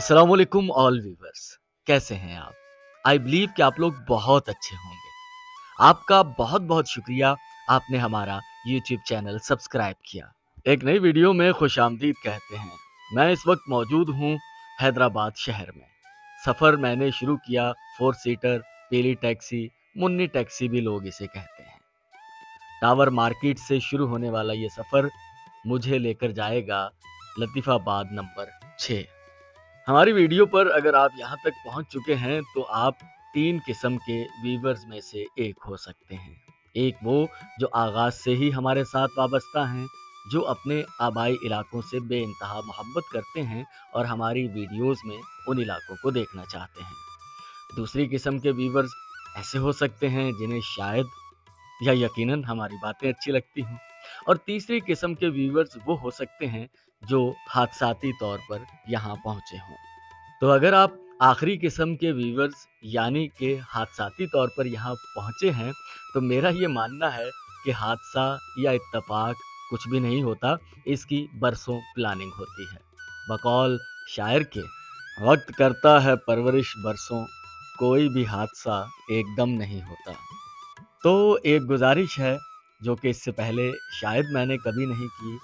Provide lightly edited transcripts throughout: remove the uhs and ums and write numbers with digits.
अस्सलाम वालेकुम all viewers. कैसे हैं आप? आई बिलीव कि आप लोग बहुत अच्छे होंगे। आपका बहुत बहुत शुक्रिया, आपने हमारा यूट्यूब चैनल सब्सक्राइब किया। एक नई वीडियो में खुशामदीद कहते हैं। मैं इस वक्त मौजूद हूँ हैदराबाद शहर में। सफ़र मैंने शुरू किया 4 सीटर पीली टैक्सी, मुन्नी टैक्सी भी लोग इसे कहते हैं। टावर मार्केट से शुरू होने वाला ये सफ़र मुझे लेकर जाएगा लतीफ़ाबाद नंबर 6। हमारी वीडियो पर अगर आप यहाँ तक पहुँच चुके हैं तो आप 3 किस्म के व्यूवर्स में से एक हो सकते हैं। एक वो जो आगाज़ से ही हमारे साथ वाबस्ता हैं, जो अपने आबाई इलाकों से बेइंतहा मोहब्बत करते हैं और हमारी वीडियोस में उन इलाकों को देखना चाहते हैं। दूसरी किस्म के व्यूवर्स ऐसे हो सकते हैं जिन्हें शायद या यकीनन हमारी बातें अच्छी लगती हों। और तीसरी किस्म के व्यूवर्स वो हो सकते हैं जो हादसाती तौर पर यहाँ पहुँचे हों। तो अगर आप आखिरी किस्म के व्यूवर्स यानी कि हादसाती तौर पर यहाँ पहुँचे हैं, तो मेरा ये मानना है कि हादसा या इत्तेफाक कुछ भी नहीं होता, इसकी बरसों प्लानिंग होती है। बकौल शायर के, वक्त करता है परवरिश बरसों, कोई भी हादसा एकदम नहीं होता। तो एक गुजारिश है जो कि इससे पहले शायद मैंने कभी नहीं की।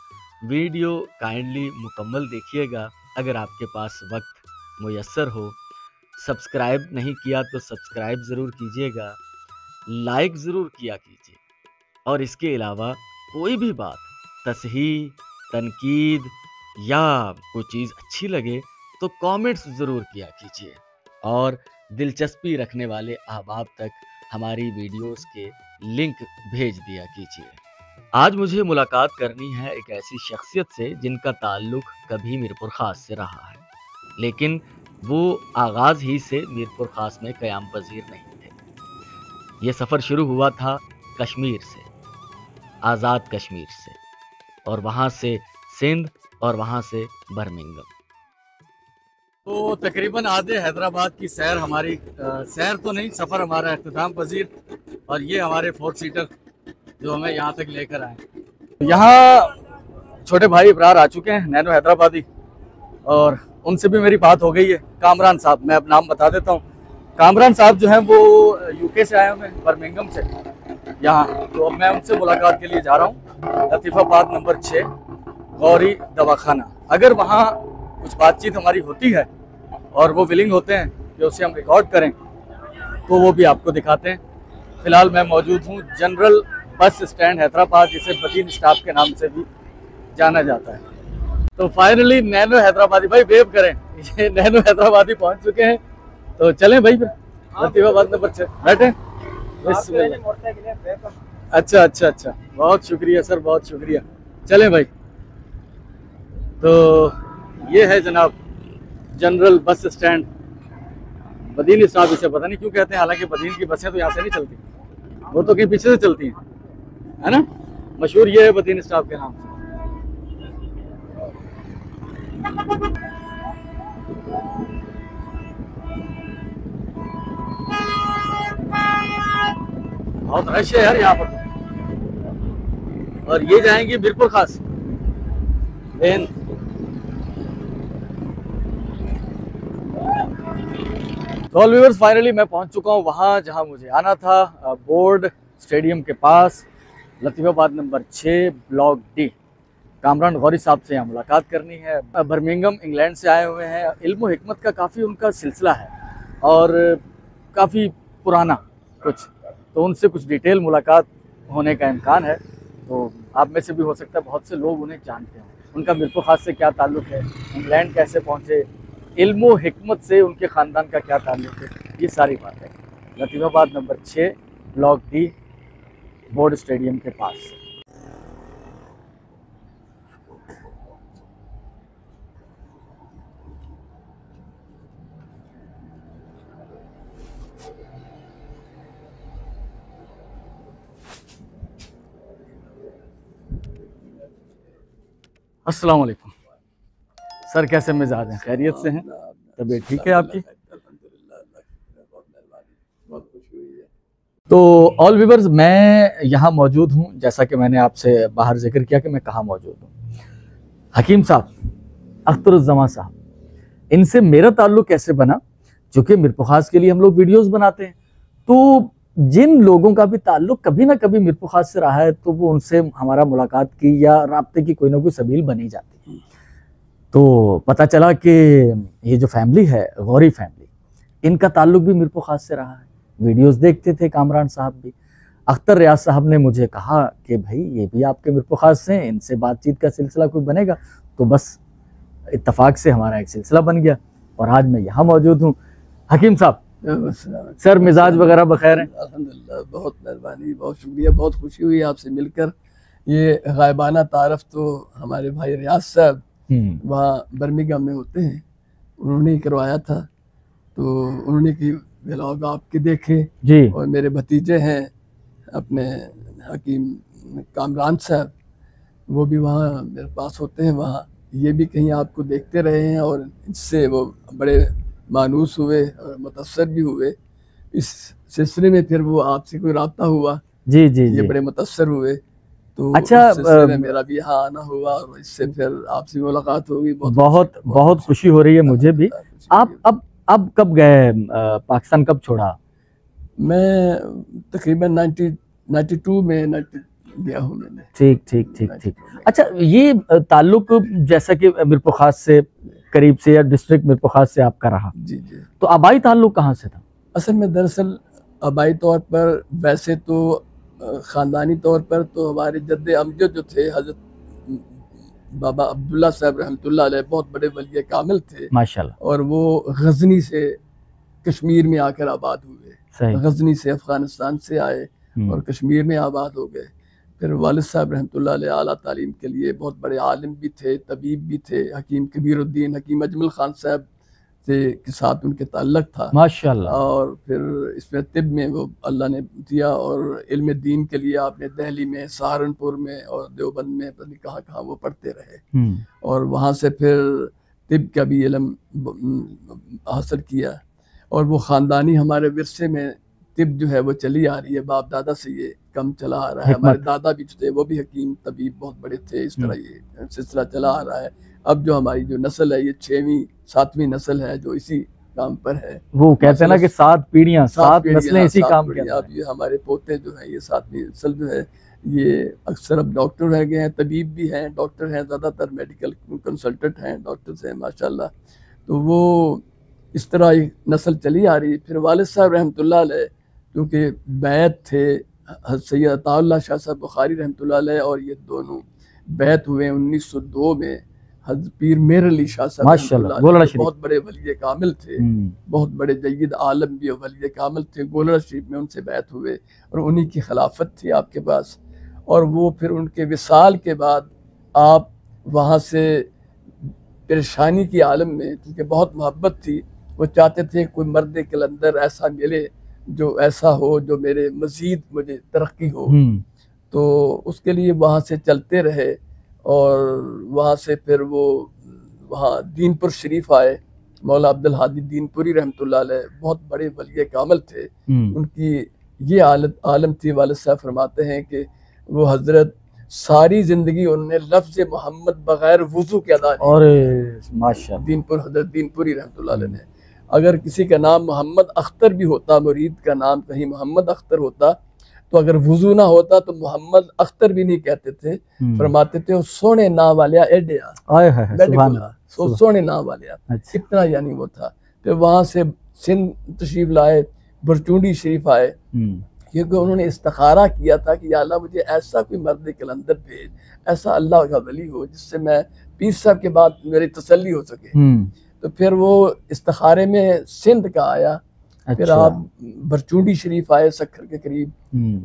वीडियो काइंडली मुकम्मल देखिएगा अगर आपके पास वक्त मुयस्सर हो। सब्सक्राइब नहीं किया तो सब्सक्राइब ज़रूर कीजिएगा, लाइक ज़रूर किया कीजिए। और इसके अलावा कोई भी बात, तस्हीह, तनकीद या कोई चीज़ अच्छी लगे तो कमेंट्स ज़रूर किया कीजिए। और दिलचस्पी रखने वाले अहबाब तक हमारी वीडियोस के लिंक भेज दिया कीजिए। आज मुझे मुलाकात करनी है एक ऐसी शख्सियत से जिनका ताल्लुक कभी मीरपुर खास से रहा है, लेकिन वो आगाज़ ही से मीरपुर खास में क़याम पज़ीर नहीं थे। ये सफ़र शुरू हुआ था कश्मीर से, आज़ाद कश्मीर से, और वहाँ से सिंध और वहाँ से बर्मिंघम। तो तकरीबन आधे हैदराबाद की सैर हमारी सैर तो नहीं, सफ़र हमारा इख्तिताम पज़ीर, और ये हमारे 4 सीटर जो हमें यहाँ तक लेकर आए। यहाँ छोटे भाई इब्रार आ चुके हैं, नैनो हैदराबादी, और उनसे भी मेरी बात हो गई है। कामरान साहब, मैं अब नाम बता देता हूँ। कामरान साहब जो हैं वो यूके से आए हुए हैं, बर्मिंघम से यहाँ। तो अब मैं उनसे मुलाकात के लिए जा रहा हूँ लतीफ़ाबाद नंबर 6 गौरी दवाखाना। अगर वहाँ कुछ बातचीत हमारी होती है और वो विलिंग होते हैं कि उसे हम रिकॉर्ड करें तो वो भी आपको दिखाते हैं। फ़िलहाल मैं मौजूद हूँ जनरल बस स्टैंड हैदराबाद, जिसे बदीन स्टॉप के नाम से भी जाना जाता है। तो फाइनली नैनो हैदराबादी भाई वेव करें, ये नैनो हैदराबादी पहुंच चुके हैं। तो चलें भाई फिर लतीफ़ाबाद नंबर 6 बैठे। अच्छा अच्छा अच्छा, बहुत शुक्रिया सर, बहुत शुक्रिया। चलें भाई। तो ये है जनाब general bus stand Badin stop, इसे पता नहीं क्यों कहते हैं, हालांकि बदीन की बसें तो यहाँ से नहीं चलती, वो तो कहीं पीछे से चलती हैं, है ना। मशहूर ये है बदीन स्टॉप के नाम से। बहुत रश है यार यहाँ पर। और ये जाएंगे मीरपुर खास लेन। तो व्यूअर्स, फाइनली मैं पहुंच चुका हूँ वहाँ जहाँ मुझे आना था, बोर्ड स्टेडियम के पास, Latifabad number 6 block D. Kamran Ghauri sahab से यहाँ मुलाकात करनी है। बर्मिंघम इंग्लैंड से आए हुए हैं। इल्म हिकमत का काफ़ी उनका सिलसिला है और काफ़ी पुराना कुछ, तो उनसे कुछ डिटेल मुलाकात होने का इम्कान है। तो आप में से भी हो सकता है बहुत से लोग उन्हें जानते हैं, उनका मीरपुर खास से क्या ताल्लुक़ है, इंग्लैंड कैसे पहुँचे, इल्म हिकमत से उनके ख़ानदान का क्या ताल्लुक़ है, ये सारी बातें Latifabad number 6 block D board stadium के पास। अस्सलाम वालेकुम सर, कैसे मिजाज हैं? खैरियत से हैं? तबीयत ठीक है आपकी? तो ऑल व्यूअर्स, मैं यहाँ मौजूद हूँ, जैसा कि मैंने आपसे बाहर जिक्र किया कि मैं कहाँ मौजूद हूँ। हकीम साहब, अख्तरुज़्ज़मा साहब, इनसे मेरा ताल्लुक कैसे बना, क्योंकि मीर ख़ास के लिए हम लोग वीडियोस बनाते हैं, तो जिन लोगों का भी ताल्लुक कभी ना कभी मीर ख़ास से रहा है, तो वो उनसे हमारा मुलाकात की या राब्ते की कोई ना कोई सबील बनी जाती है। तो पता चला कि ये जो फैमिली है, गौरी फैमिली, इनका ताल्लुक भी मीर ख़ास से रहा है। वीडियोस देखते थे कामरान साहब भी। अख्तर रियाज साहब ने मुझे कहा कि भाई ये भी आपके मीर ख़ास से हैं, इनसे बातचीत का सिलसिला कोई बनेगा। तो बस इत्तफाक से हमारा एक सिलसिला बन गया और आज मैं यहाँ मौजूद हूँ। हकीम साहब, सर मिजाज वगैरह बखैर हैं? अल्हम्दुलिल्लाह, बहुत मेहरबानी, बहुत शुक्रिया, बहुत खुशी हुई आपसे मिलकर। ये गायबाना तारफ तो हमारे भाई रियाज साहब वहाँ बर्मिंघम में होते हैं, उन्होंने ही करवाया था। तो उन्होंने की व्लॉग आपके देखे जी, और मेरे भतीजे हैं अपने हकीम कामरान साहब, वो भी वहाँ मेरे पास होते हैं। वहाँ ये भी कहीं आपको देखते रहे हैं और इससे वो बड़े मानूस हुए और मुतअस्सर भी हुए। इस सिलसिले में फिर वो आपसे कोई राब्ता हुआ जी जी, ये बड़े मुतअस्सर हुए। तो अच्छा, सिलसिले में मेरा भी यहाँ आना हुआ और इससे फिर आपसे मुलाकात होगी। बहुत खुशी हो रही है मुझे भी। आप अब कब गए पाकिस्तान, कब छोड़ा? मैं तकरीबन 92 में गया हूँ मैंने। ठीक ठीक ठीक ठीक। अच्छा, ये ताल्लुक जैसा कि मीर ख़ास से करीब से या डिस्ट्रिक्ट मीर ख़ास से आपका रहा जी जी, तो आबाई ताल्लुक कहाँ से था? असल में दरअसल आबाई तौर पर, वैसे तो ख़ानदानी तौर पर तो हमारे जद्दे अमजद जो थे हज़रत बाबा अब्दुल्ला साहब रहमतुल्लाह अलैह बहुत बड़े वली कामिल थे माशाल्लाह, और वो गज़नी से कश्मीर में आकर आबाद हुए। गज़नी से अफ़गानिस्तान से आए और कश्मीर में आबाद हो गए। फिर वालिद साहब रहमतुल्लाह अलैह आला तालीम के लिए बहुत बड़े आलिम भी थे, तबीब भी थे। हकीम कबीरुद्दीन हकीम अजमल खान साहब से के साथ उनके ताल्लुक था माशाल्लाह। और फिर इसमें तिब में वो अल्लाह ने दिया और इल्म दीन के लिए आपने दिल्ली में, सहारनपुर में और देवबंद में पता नहीं कहाँ कहाँ वो पढ़ते रहे और वहाँ से फिर तिब का भी इल्म हासिल किया। और वो ख़ानदानी हमारे विरसे में तिब जो है वो चली आ रही है, बाप दादा से ये कम चला आ रहा है। हमारे दादा भी थे, वो भी हकीम तबीब बहुत बड़े थे। इस तरह ये सिलसिला चला आ रहा है। अब जो हमारी जो नस्ल है, ये 6वीं 7वीं नस्ल है जो इसी काम पर है। वो कहते हैं ना कि 7 पीढ़ियां, 7 नस्लें इसी काम के। अब ये हमारे पोते जो है, ये 7वीं नस्ल जो है, ये अक्सर अब डॉक्टर रह गए हैं, तबीब भी हैं, डॉक्टर हैं, ज़्यादातर मेडिकल कंसल्टेंट हैं, डॉक्टर्स हैं माशाल्लाह। तो वो इस तरह एक नस्ल चली आ रही। फिर वालिद साहब रहमतुल्लाह अलैह क्योंकि बैत थे सैयद अताउल्लाह शाह साहब बुखारी रहमतुल्लाह अलैह और ये दोनों बैत हुए 1902 में। हज़रत पीर मेहर अली शाह साहब माशाल्लाह बहुत बड़े वली कामिल थे, बहुत बड़े जय्यद आलम भी वली कामिल थे। गोलड़ा शरीफ में उनसे बैत हुए और उन्हीं की खिलाफत थी आपके पास। और वो फिर उनके विसाल के बाद आप वहाँ से परेशानी की आलम में, क्योंकि बहुत मोहब्बत थी, वो चाहते थे कोई मर्द कलंदर ऐसा मिले जो ऐसा हो जो मेरे मज़ीद मुझे तरक्की हो। तो उसके लिए वहाँ से चलते रहे और वहाँ से फिर वो वहाँ दीनपुर शरीफ आए। मौला अब्दुल हादी दीनपुरी रहमतुल्लाह अलैह बहुत बड़े वली कामिल थे। उनकी ये आलम थी, वालिद साहब फरमाते हैं कि वो हजरत सारी जिंदगी उन्होंने लफ्ज़ मोहम्मद बगैर वुज़ू के अदा नहीं। और माशाअल्लाह दीनपुर हजरत दीनपुरी रहमतुल्लाह अलैह ने, अगर किसी का नाम मोहम्मद अख्तर भी होता, मुरीद का नाम कहीं मोहम्मद अख्तर होता, तो अगर वुजू ना होता तो मोहम्मद अख्तर भी नहीं कहते थे। फरमाते थे सोने ना वालिया एडिया, सोने ना वालिया, इतना यानी वो था। फिर वहाँ से सिंध तशरीफ लाए, बरचूंडी शरीफ आए, क्योंकि उन्होंने इस्तिखारा किया था कि या अल्लाह मुझे ऐसा कोई मर्द कलंदर भेज, ऐसा अल्लाह का वली हो जिससे मैं पीर साहब के बाद मेरी तसल्ली हो सके। तो फिर वो इस्तिखारे में सिंध का आया। अच्छा। फिर आप बरचूंडी शरीफ आए सखर के करीब,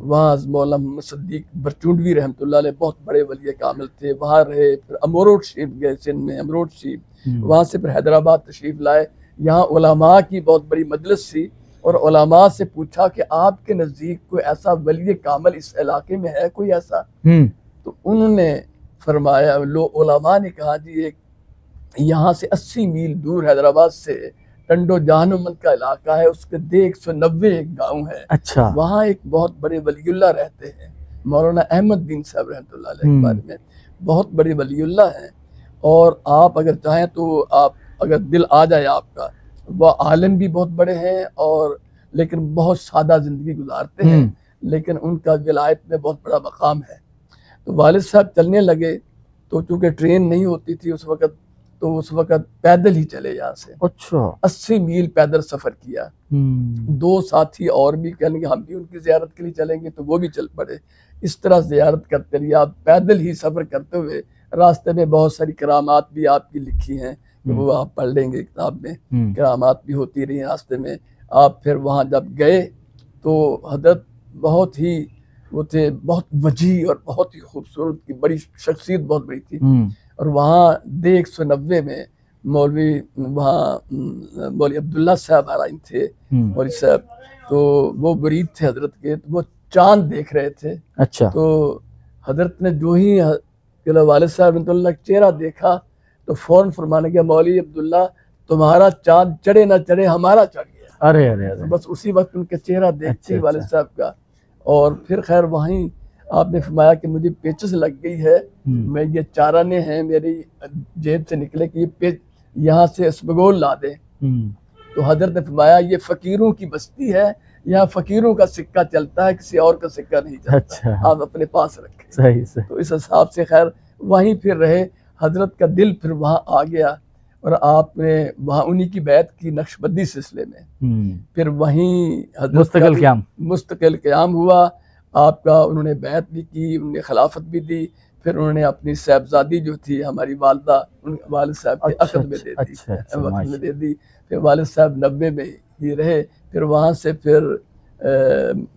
वहाँ मौला मोहम्मद सद्दीक बरचूंडवी रहमतुल्लाह अलैह बहुत बड़े वली कामिल थे, वहाँ रहे। फिर अमरोड शरीफ गए, सिंध में अमरोड शरीफ, वहाँ से फिर हैदराबाद तशरीफ लाए। यहाँ उलमा की बहुत बड़ी मजलिस थी और उलमा से पूछा कि आपके नज़दीक कोई ऐसा वली कामिल इस इलाके में है कोई ऐसा? तो उन्होंने फरमाया, उलमा ने कहा जी एक यहाँ से 80 मील दूर हैदराबाद से टंडो जहानुमंद का इलाका है, उसके दे 190 एक गाँव है। अच्छा। वहाँ एक बहुत बड़े वलीउल्लाह रहते हैं, मौलाना अहमद दीन साहब रहमतुल्लाह अलैह के बारे में बहुत बड़े वलीउल्लाह हैं। और आप अगर चाहें तो आप अगर दिल आ जाए आपका, वह आलिम भी बहुत बड़े हैं और लेकिन बहुत सादा ज़िंदगी गुजारते हैं, लेकिन उनका विलायत में बहुत बड़ा मकाम है। तो वालिद साहब चलने लगे, तो चूँकि ट्रेन नहीं होती थी उस वक़्त, तो उस वक़्त पैदल ही चले यहाँ से। अच्छा। 80 मील पैदल सफ़र किया। 2 साथी और भी कहने कि हम भी उनकी ज़ियारत के लिए चलेंगे, तो वो भी चल पड़े। इस तरह ज़ियारत करते रहिए आप, पैदल ही सफ़र करते हुए। रास्ते में बहुत सारी करामात भी आपकी लिखी हैं, कि वो आप पढ़ लेंगे किताब में, करामात भी होती रही रास्ते में। आप फिर वहाँ जब गए तो हज़रत बहुत ही वो थे, बहुत वजी और बहुत ही खूबसूरत की बड़ी शख्सियत, बहुत बड़ी थी। और वहाँ डे 190 में मौलवी अब्दुल्ला साहब आराइन थे, मौलवी साहब, तो वो मुरीद थे हजरत के, तो वो चांद देख रहे थे। अच्छा। तो हजरत ने जो ही वालिद साहब का चेहरा देखा तो फौरन फरमाने गया, मौलवी अब्दुल्ला तुम्हारा चांद चढ़े ना चढ़े हमारा चढ़ गया। अरे अरे अरे। तो बस उसी वक्त उनके चेहरा देखते ही वालिद साहब का, और फिर खैर वहीं आपने फरमाया कि मुझे पेचस लग गई है, मैं ये चाराने हैं मेरी जेब से निकले कि ये पेच यहाँ से इसबगोल ला दे। तो हजरत ने फरमाया ये फकीरों की बस्ती है, यहाँ फकीरों का सिक्का चलता है, किसी और का सिक्का नहीं चलता। अच्छा। आप अपने पास रखें। सही सही। तो इस हिसाब से खैर वहीं फिर रहे। हजरत का दिल फिर वहाँ आ गया और आपने वहाँ उन्हीं की बैत की नक्शबंदी सिलसिले में। फिर वहीं मुस्तकिल क़याम हुआ आपका, उन्होंने बैत भी की, उन्होंने खिलाफत भी दी। फिर उन्होंने अपनी साहबजादी जो थी हमारी वालदा, उन वालिद साहब के अक़द में दे दी, वक्त में दे दी। फिर वालिद साहब 90 में ही रहे। फिर वहाँ से फिर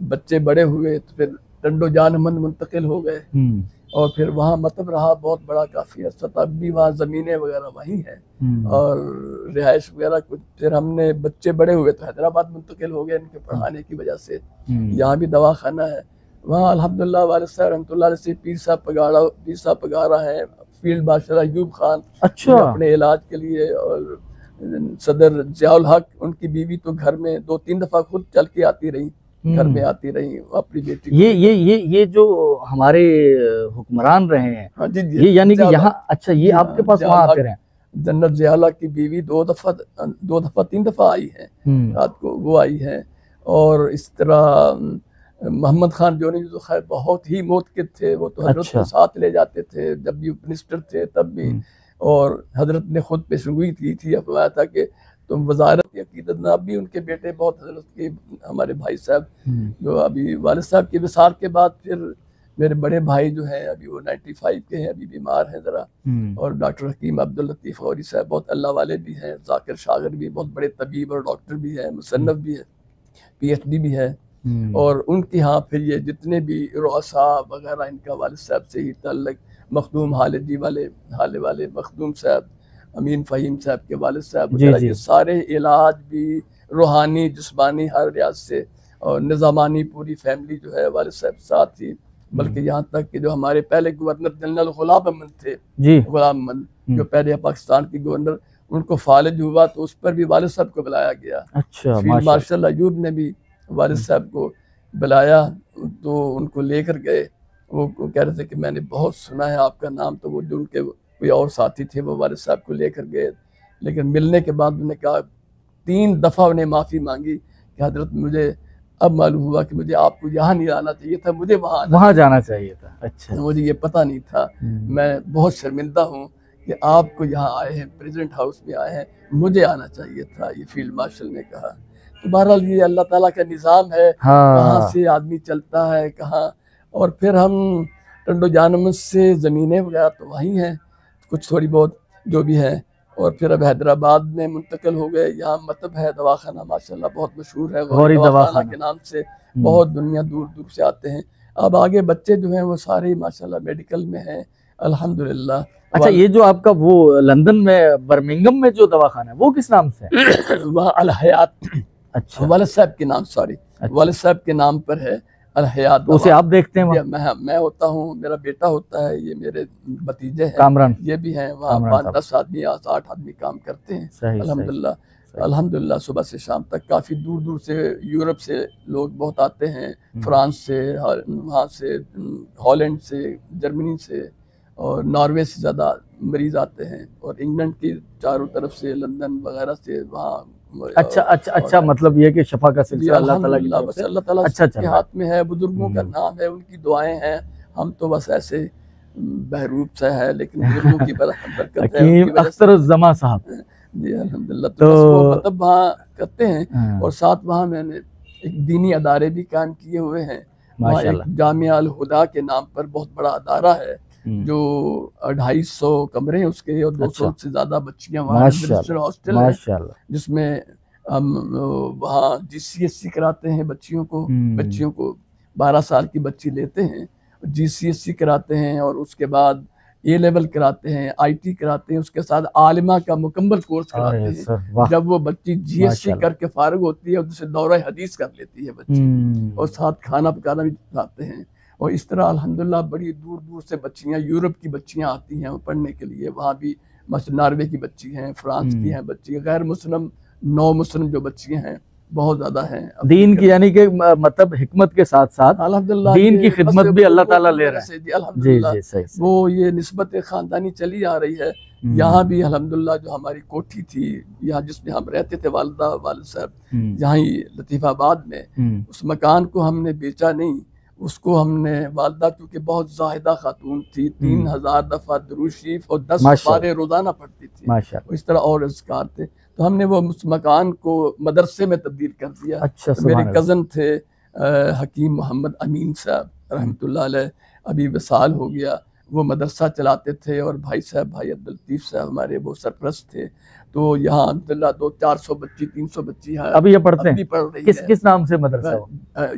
बच्चे बड़े हुए, तो फिर टंडो जानमंद मुंतकिल हो गए, और फिर वहाँ मतलब रहा बहुत बड़ा काफ़ी अर्सा, तब भी वहाँ ज़मीनें वगैरह वहीं हैं और रिहाइश वगैरह कुछ। फिर हमने बच्चे बड़े हुए तो हैदराबाद मुंतकिल हो गए इनके पढ़ाने की वजह से। यहाँ भी दवाखाना है। वहाँ अल्हम्दुलिल्लाह वालिद साहब रहमतुल्लाह अलैह से पीर साहब पगारा है, फील्ड मार्शल अयूब खान। अच्छा। अपने इलाज के लिए, और सदर ज़ियाउल हक उनकी बीवी तो घर में 2-3 दफ़ा खुद चल के आती रही, घर में आती रही अपनी बेटी। ये जो हमारे हुक्मरान रहे हैं, हाँ जी, ये यानी कि यहाँ, अच्छा ये आपके पास वहाँ आते रहे। जन्नत ज़ियाला की बीवी 2 दफ़ा 3 दफ़ा आई है, रात को वो आई है। और इस तरह मोहम्मद खान जोनी जो खैर बहुत ही मोतक़िद थे, वो तो हजरत को साथ ले जाते थे जब भी मिनिस्टर थे तब भी। और हजरत ने खुद पेशगोई की थी, फरमाया था कि तुम वज़ारत अक़ीदत में। अब भी उनके बेटे बहुत हजरत के हमारे भाई साहब जो अभी वालिद साहब के विसार के बाद फिर मेरे बड़े भाई जो हैं अभी वो 95 के हैं, अभी बीमार हैं ज़रा। और डॉक्टर हकीम अब्दुल लतीफ़ गौरी साहब बहुत अल्लाह वाले भी हैं, ज़ाकिर शागिर भी बहुत बड़े तबीब और डॉक्टर भी हैं, मुसन्नफ़ भी है, PhD भी है। और उनके यहाँ फिर ये जितने भी रुअसा वगैरह इनका वालिद साहब से ही ताल्लुक़, मखदूम हालिदी वाले मखदूम साहब, अमीन फ़हीम साहब के वालिद साहब वगैरह, ये सारे इलाज भी रूहानी जिस्मानी हर रियाज से, और निज़ामानी पूरी फैमिली जो है वालिद साहब साथ थी। बल्कि यहाँ तक कि जो हमारे पहले गवर्नर जनरल गुलाम अहमद थे, गुलाम अहमद जो पहले पाकिस्तान के गवर्नर, उनको फालिज हुआ तो उस पर भी वालिद साहब को बुलाया गया। अच्छा। फील्ड मार्शल अयूब ने भी वालिद साहब को बुलाया, तो उनको लेकर गए। वो कह रहे थे कि मैंने बहुत सुना है आपका नाम, तो वो जो उनके कोई और साथी थे वो वालिद साहब को लेकर गए। लेकिन मिलने के बाद उन्होंने कहा, 3 दफ़ा उन्हें माफ़ी मांगी कि हजरत मुझे अब मालूम हुआ कि मुझे आपको यहाँ नहीं आना चाहिए था, मुझे वहाँ जाना चाहिए था। अच्छा। मुझे ये पता नहीं था, मैं बहुत शर्मिंदा हूँ कि आपको यहाँ आए हैं, प्रेसिडेंट हाउस में आए हैं, मुझे आना चाहिए था, ये फील्ड मार्शल ने कहा। तो बहरहाल ये अल्लाह ताला का निज़ाम है, कहाँ से आदमी चलता है कहाँ। और फिर हम टंडो जानमत से ज़मीनें वगैरह तो वहीं हैं, कुछ थोड़ी बहुत जो भी है। और फिर अब हैदराबाद में मुंतकिल हो गए। यहाँ मतलब है दवाखाना माशाल्लाह बहुत मशहूर है, गौरी दवाखाना के नाम से बहुत दुनिया दूर दूर से आते हैं। अब आगे बच्चे जो हैं वो सारे माशाल्लाह मेडिकल में हैं अल्हम्दुलिल्लाह। अच्छा, ये जो आपका वो लंदन में बर्मिंघम में जो दवाखाना है वो किस नाम से है? वह अल हयात। अच्छा। वालिद साहब के नाम, सॉरी, वालिद साहब के नाम पर है अल हयात। उसे आप देखते हैं? मैं होता हूँ, मेरा बेटा होता है, ये मेरे भतीजे हैं कामरान, ये भी हैं। वहाँ 5-10 आदमी 8 आदमी काम करते हैं अल्हम्दुलिल्लाह। अल्हम्दुलिल्लाह सुबह से शाम तक काफ़ी दूर दूर से यूरोप से लोग बहुत आते हैं, फ्रांस से, वहाँ से, हॉलैंड से, जर्मनी से, और नॉर्वे से ज़्यादा मरीज़ आते हैं, और इंग्लैंड की चारों तरफ से, लंदन वगैरह से वहाँ। अच्छा, मतलब ये कि शफा का सिलसिला अल्लाह ताला की तरफ बस से अल्लाह ताला अच्छा के चल रहा हाथ में है, बुजुर्गों का है। नाम है, उनकी दुआएं हैं। हम तो बस ऐसे बहरूप से है, लेकिन बुजुर्गों की बरकत है, हकीम उनकी वजह से। अख्तरुज़्ज़मा साहब, जी अल्हम्दुलिल्लाह। तो तो बस वो मतलब वहाँ करते हैं, हाँ, और साथ वहाँ मैंने एक दीनी अदारे भी कायम किए हुए हैं। वहाँ एक माशाल्लाह। जामिया अल हुदा के नाम पर बहुत बड़ा अदारा है, हम्म, जो 250 कमरे हैं उसके, और 200 अच्छा, से ज़्यादा बच्चियाँ वहाँ रेजिडेंशियल माशाल्लाह हॉस्टल है, माशाल्लाह। जिसमें हम वहाँ GCSE कराते हैं बच्चियों को। बच्चियों को 12 साल की बच्ची लेते हैं, GCSE कराते हैं, और उसके बाद A लेवल कराते हैं, IT कराते हैं, उसके साथ आलिमा का मुकम्मल कोर्स कराते अरे हैं। सर वाह, जब वो बच्ची GSC माशाल्लाह। करके फारिग होती है, उससे दौरा हदीस कर लेती है बच्ची, और साथ खाना पकाना भी सिखाते हैं। और इस तरह अल्हम्दुलिल्लाह बड़ी दूर दूर से बच्चियाँ, यूरोप की बच्चियाँ आती हैं पढ़ने के लिए। वहाँ भी नॉर्वे की बच्ची हैं, फ्रांस की हैं बच्ची, गैर मुस्लिम, नौ मुस्लिम जो बच्चियाँ हैं बहुत ज़्यादा हैं। दीन की यानी कि मतलब हिकमत के साथ साथ अल्हम्दुलिल्लाह दीन की बस खिदमत भी अल्लाह ताला बुजुर्गों की ले वजह रहा है। से जी जी अल्हम्दुलिल्लाह जी सही सही। वो ये निस्बत ख़ानदानी चली आ रही है। यहाँ भी अल्हम्दुलिल्लाह जो हमारी कोठी थी, यहाँ जिसमें हम रहते थे, वालिदा वालिद साहब, यहाँ ही लतीफ़ाबाद में, उस मकान को हमने बेचा नहीं। उसको हमने, वालिदा क्योंकि बहुत ज़ाहिदा खातून थी, 3000 दफ़ा दुरूद शरीफ और 10 पारे रोज़ाना पढ़ती थी, माशाल्लाह। इस तरह और अज़कार थे। तो हमने वो उस मकान को मदरसे में तब्दील कर दिया। अच्छा, तो मेरे सुभान अल्लाह। कज़न थे हकीम मोहम्मद अमीन साहब रहमतुल्लाह अलैह, अभी विसाल हो गया, वो मदरसा चलाते थे, और भाई साहब, भाई अब्दुल लतीफ़ साहब हमारे वो सरपरस्त थे। तो यहाँ अल्हम्दुलिल्लाह 200-400 बच्ची, 300 बच्ची है, अभी ये पढ़ते हैं, पढ़ रही किस है। किस नाम से मदरसा हो?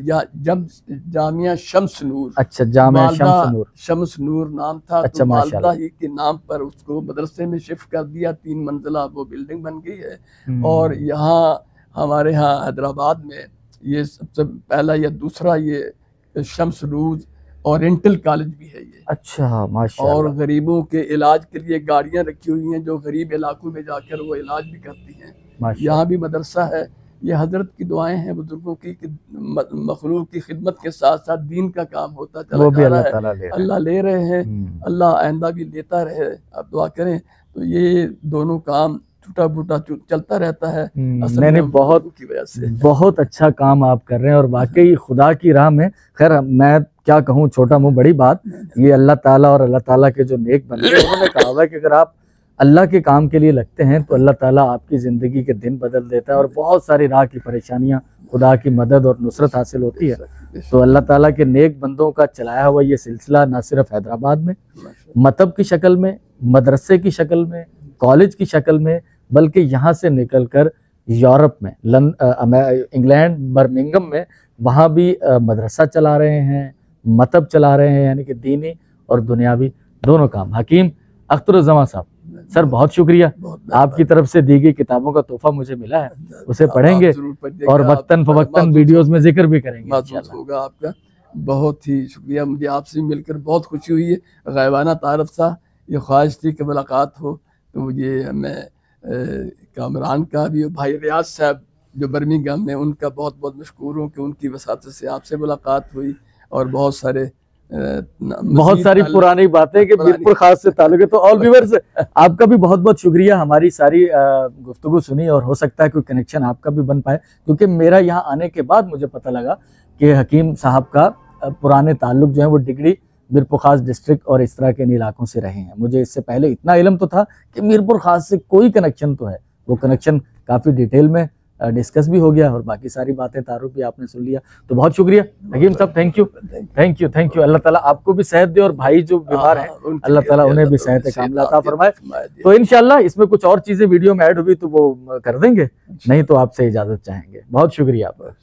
या जब जामिया शम्स नूर, अच्छा, जामिया शम्स नूर। शम्स नूर नाम था। अच्छा, तो वालिदा माशाल्लाह। ही के नाम पर उसको मदरसे में शिफ्ट कर दिया, 3 मंजिला वो बिल्डिंग बन गई है। और यहाँ हमारे यहाँ हैदराबाद में ये सबसे पहला या दूसरा ये शम्स नूर ओरिएंटल कॉलेज भी है ये। अच्छा, और माशाल्लाह। गरीबों के इलाज के लिए गाड़ियाँ रखी हुई हैं, जो गरीब इलाकों में जाकर वो इलाज भी करती हैं। माशाल्लाह। यहाँ भी मदरसा है। ये हजरत की दुआएं हैं बुजुर्गों की, कि मखलूक की खिदमत के साथ साथ दीन का काम होता चला वो भी जा रहा अल्लाह है। ताला ले रहा है। अल्लाह ले रहे हैं, अल्लाह आइंदा भी लेता रहे, आप दुआ करें। तो ये दोनों काम टूटा फूटा चलता रहता है, असल नहीं में नहीं, बहुत बुजुर्गों की वजह से। बहुत अच्छा काम आप कर रहे हैं, और वाकई खुदा की राह में, खैर मैं क्या कहूँ, छोटा मुंह बड़ी बात, ये अल्लाह ताला और अल्लाह ताला के जो नेक बंदे हैं, उन्होंने कहा हुआ है कि अगर आप अल्लाह के काम के लिए लगते हैं तो अल्लाह ताला आपकी ज़िंदगी के दिन बदल देता है, और बहुत सारी राह की परेशानियां, खुदा की मदद और नुसरत हासिल होती है। तो अल्लाह ताला के नेक बंदों का चलाया हुआ ये सिलसिला न सिर्फ हैदराबाद में मतब की शक्ल में, मदरसे की शक्ल में, कॉलेज की शक्ल में, बल्कि यहाँ से निकलकर यूरोप में, इंग्लैंड, बर्मिंघम में, वहाँ भी मदरसा चला रहे हैं, मतब चला रहे हैं, यानी कि दीनी और दुनियावी दोनों काम। हकीम अख्तरुज़्ज़मा साहब, सर बहुत शुक्रिया, आपकी तरफ से दी गई किताबों का तोहफा मुझे मिला है, उसे पढ़ेंगे और वक्तन फवक्तन वीडियोस में जिक्र भी करेंगे इंशाल्लाह। होगा आपका। बहुत ही शुक्रिया, मुझे आपसे मिलकर बहुत खुशी हुई है। गायबाना तारफ सा ये ख्वाहिश थी कि मुलाकात हो, तो मुझे मैं कामरान का भी, भाई रियाज साहब जो बर्मिंघम में, उनका बहुत बहुत मशकूर हूँ कि उनकी वसात से आपसे मुलाकात हुई, और बहुत सारी पुरानी बातें कि मीरपुर खास से ताल्लुक है। तो ऑल व्यूअर्स, आपका भी बहुत बहुत शुक्रिया, हमारी सारी गुफ्तगू सुनी, और हो सकता है कोई कनेक्शन आपका भी बन पाए, क्योंकि मेरा यहाँ आने के बाद मुझे पता लगा कि हकीम साहब का पुराने ताल्लुक जो है वो डिगरी, मीरपुर खास डिस्ट्रिक्ट और इस तरह के इन इलाकों से रहे हैं। मुझे इससे पहले इतना इल्म तो था कि मीरपुर खास से कोई कनेक्शन तो है, वो कनेक्शन काफ़ी डिटेल में डिस्कस भी हो गया, और बाकी सारी बातें तारुफ भी आपने सुन लिया। तो बहुत शुक्रिया Hakeem sahab, thank you thank you thank you. Allah ताला आपको भी सेहत दे, और भाई जो बीमार हैं अल्लाह ताला उन्हें भी सेहत कामिला अता फरमाए। तो इंशाल्लाह इसमें कुछ और चीज़ें वीडियो में ऐड हुई तो वो कर देंगे, नहीं तो आपसे इजाज़त चाहेंगे। बहुत शुक्रिया आपका।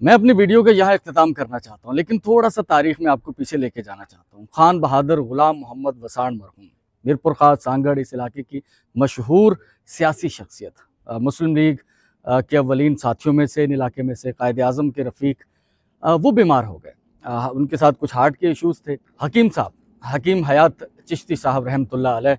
मैं अपनी वीडियो का यहाँ इख्तिताम करना चाहता हूँ, लेकिन थोड़ा सा तारीख में आपको पीछे लेके जाना चाहता हूँ। खान बहादुर गुलाम मोहम्मद वसाण मरहूम, मीरपुर खास, सांगड़, इस इलाके की मशहूर सियासी शख्सियत, मुस्लिम लीग के अव्वलीन साथियों में से, इन इलाके में से कायद आज़म के रफ़ीक, वो बीमार हो गए। उनके साथ कुछ हार्ट के इशूज़ थे। हकीम साहब, हकीम हयात चिश्ती साहब रहमतुल्लाह अलैह,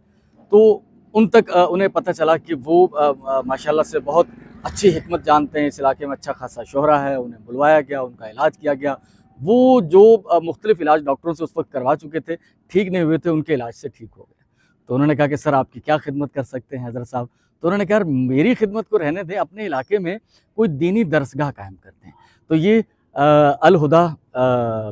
तो उन तक उन्हें पता चला कि वो माशाल्लाह से बहुत अच्छी हिकमत जानते हैं, इस इलाके में अच्छा खासा शोहरा है, उन्हें बुलवाया गया, उनका इलाज किया गया। वो जो मुख्तलिफ इलाज डॉक्टरों से उस वक्त करवा चुके थे, ठीक नहीं हुए थे, उनके इलाज से ठीक हो गए। तो उन्होंने कहा कि सर आपकी क्या खिदमत कर सकते हैं हज़रत साहब। तो उन्होंने कहा मेरी खिदमत को रहने दें, अपने इलाके में कोई दीनी दरसगाह कायम करते हैं। तो ये अल हुदा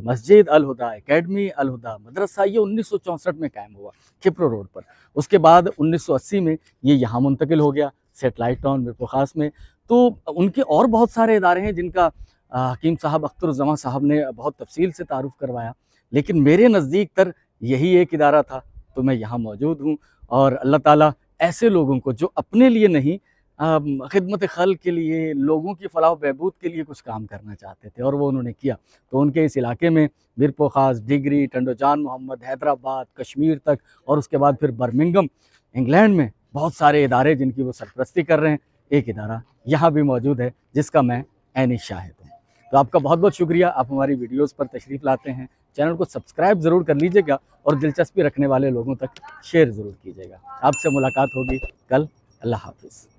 मस्जिद, अल हुदा एकेडमी, अल हुदा मदरसा, ये 1964 में कायम हुआ खिप्रो रोड पर। उसके बाद 1980 में ये यहाँ मुंतकिल हो गया सेटेलाइट टाउन मीरपुर खास में। तो उनके और बहुत सारे इदारे हैं जिनका हकीम साहब अख्तरुज़्ज़मा साहब ने बहुत तफसील से तारुफ़ करवाया, लेकिन मेरे नज़दीक तर यही एक इदारा था। तो मैं यहाँ मौजूद हूँ और अल्लाह ताला ऐसे लोगों को जो अपने लिए नहीं खिदमत खल्क़ के लिए, लोगों की फलाह बहबूद के लिए कुछ काम करना चाहते थे और वो उन्होंने किया। तो उनके इस इलाके में मीरपुर खास, डिगरी, टंडो जान मोहम्मद, हैदराबाद, कश्मीर तक और उसके बाद फिर बर्मिंघम इंग्लैंड में बहुत सारे इदारे जिनकी वो सरपरस्ती कर रहे हैं। एक इदारा यहाँ भी मौजूद है जिसका मैं ऐनी शाहिद हूँ। तो आपका बहुत बहुत शुक्रिया, आप हमारी वीडियोज़ पर तशरीफ़ लाते हैं। चैनल को सब्सक्राइब ज़रूर कर लीजिएगा और दिलचस्पी रखने वाले लोगों तक शेयर ज़रूर कीजिएगा। आपसे मुलाकात होगी कल। अल्लाह हाफ़िज़।